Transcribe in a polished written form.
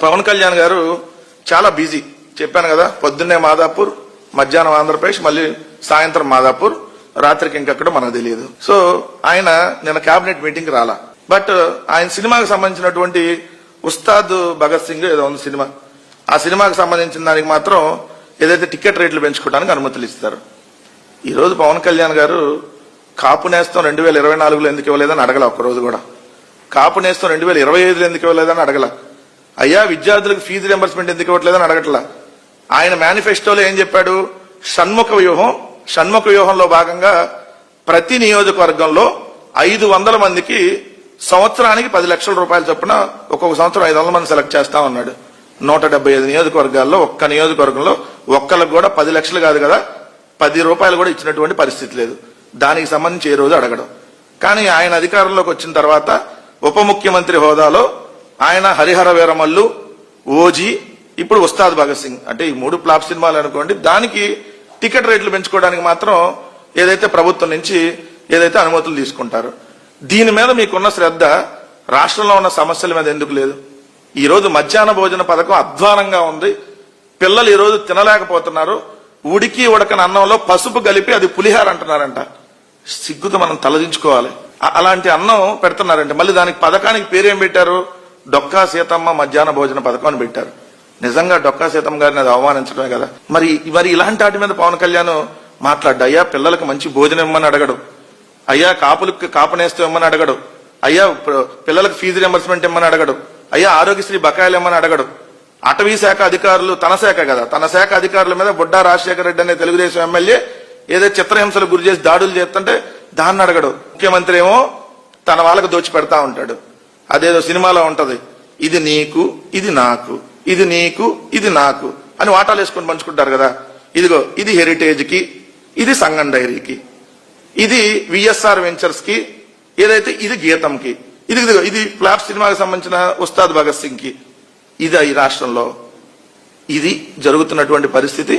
పవన్ కళ్యాణ్ గారు చాలా బిజీ చెప్పాను కదా, పొద్దున్నే మాదాపూర్, మధ్యాహ్నం ఆంధ్రప్రదేశ్, మళ్ళీ సాయంత్రం మాదాపూర్, రాత్రికి ఇంకెక్కడ మనకు తెలియదు. సో ఆయన నిన్న కేబినెట్ మీటింగ్ రాలా. బట్ ఆయన సినిమాకి సంబంధించినటువంటి ఉస్తాద్ భగత్ సింగ్ ఏదో ఉంది సినిమా, ఆ సినిమాకి సంబంధించిన దానికి మాత్రం ఏదైతే టికెట్ రేట్లు పెంచుకోవడానికి అనుమతులు ఇస్తారు. ఈ రోజు పవన్ కళ్యాణ్ గారు కాపు నేస్తం 2024లో ఎందుకు ఇవ్వలేదని అడగల, ఒక్కరోజు కూడా. కాపు నేస్తం 2025లో ఎందుకు ఇవ్వలేదని అడగల. అయ్యా విద్యార్థులకు ఫీజు రియంబర్స్మెంట్ ఎందుకు ఇవ్వట్లేదని అడగట్లా. ఆయన మేనిఫెస్టోలో ఏం చెప్పాడు? షణ్ముఖ వ్యూహంలో భాగంగా ప్రతి నియోజకవర్గంలో 500 మందికి సంవత్సరానికి 10 లక్షల రూపాయలు చొప్పున ఒక్కొక్క సంవత్సరం 500 మంది సెలెక్ట్ చేస్తా ఉన్నాడు. 175 నియోజకవర్గాల్లో ఒక్క నియోజకవర్గంలో ఒక్కరికి కూడా 10 లక్షలు కాదు కదా, 10 రూపాయలు కూడా ఇచ్చినటువంటి పరిస్థితి లేదు. దానికి సంబంధించి ఏ రోజు అడగడం. కానీ ఆయన అధికారంలోకి వచ్చిన తర్వాత ఉప ముఖ్యమంత్రి హోదాలో ఆయన హరిహర వీరమల్లు, ఓజీ, ఇప్పుడు ఉస్తాద్ భగత్ సింగ్, అంటే ఈ 3 ఫ్లాప్ సినిమాలు అనుకోండి. దానికి టికెట్ రేట్లు పెంచుకోవడానికి మాత్రం ఏదైతే ప్రభుత్వం నుంచి ఏదైతే అనుమతులు తీసుకుంటారు, దీని మీద మీకున్న శ్రద్ధ రాష్ట్రంలో ఉన్న సమస్యల మీద ఎందుకు లేదు? ఈ రోజు మధ్యాహ్న భోజన పథకం అధ్వానంగా ఉంది. పిల్లలు ఈ రోజు తినలేకపోతున్నారు. ఉడికి ఉడకని అన్నంలో పసుపు కలిపి అది పులిహార అంటున్నారంట. సిగ్గుతో మనం తలదించుకోవాలి. అలాంటి అన్నం పెడుతున్నారంటే మళ్ళీ దానికి పథకానికి పేరేం పెట్టారు? డొక్కా సీతమ్మ మధ్యాహ్న భోజన పథకం అని పెట్టారు. నిజంగా డొక్కా సీతమ్మ గారిని అది అవమానించడమే కదా. మరి ఇలాంటి వాటి మీద పవన్ కళ్యాణ్ మాట్లాడ్డా? అయ్యా పిల్లలకు మంచి భోజనం ఇమ్మని అడగడు, అయ్యా కాపులకు కాపునేస్తూ ఇమ్మని అడగడు, అయ్యా పిల్లలకు ఫీజు రియంబర్స్మెంట్ ఇమ్మని అడగడు, అయ్యా ఆరోగ్యశ్రీ బకాయిలు ఇమ్మని అడగడు. అటవీ శాఖ అధికారులు, తన శాఖ కదా, తన శాఖ అధికారుల మీద బుడ్డా రాజశేఖర రెడ్డి అనే తెలుగుదేశం ఎమ్మెల్యే ఏదో చిత్రహింసలకు గురి చేసి దాడులు చేస్తుంటే దాన్ని అడగడు. ముఖ్యమంత్రి ఏమో తన వాళ్ళకు దోచి పెడతా ఉంటాడు. అదేదో సినిమాలో ఉంటది, ఇది నీకు ఇది నాకు, ఇది నీకు ఇది నాకు అని వాటాలు వేసుకొని పంచుకుంటారు కదా. ఇదిగో ఇది హెరిటేజ్ కి, ఇది సంగం డైరీకి, ఇది విఎస్ఆర్ వెంచర్స్ కి, ఏదైతే ఇది గీతంకి, ఇది ఫ్లాప్ సినిమాకి సంబంధించిన ఉస్తాద్ భగత్ సింగ్ కి. ఇది ఈ రాష్ట్రంలో ఇది జరుగుతున్నటువంటి పరిస్థితి.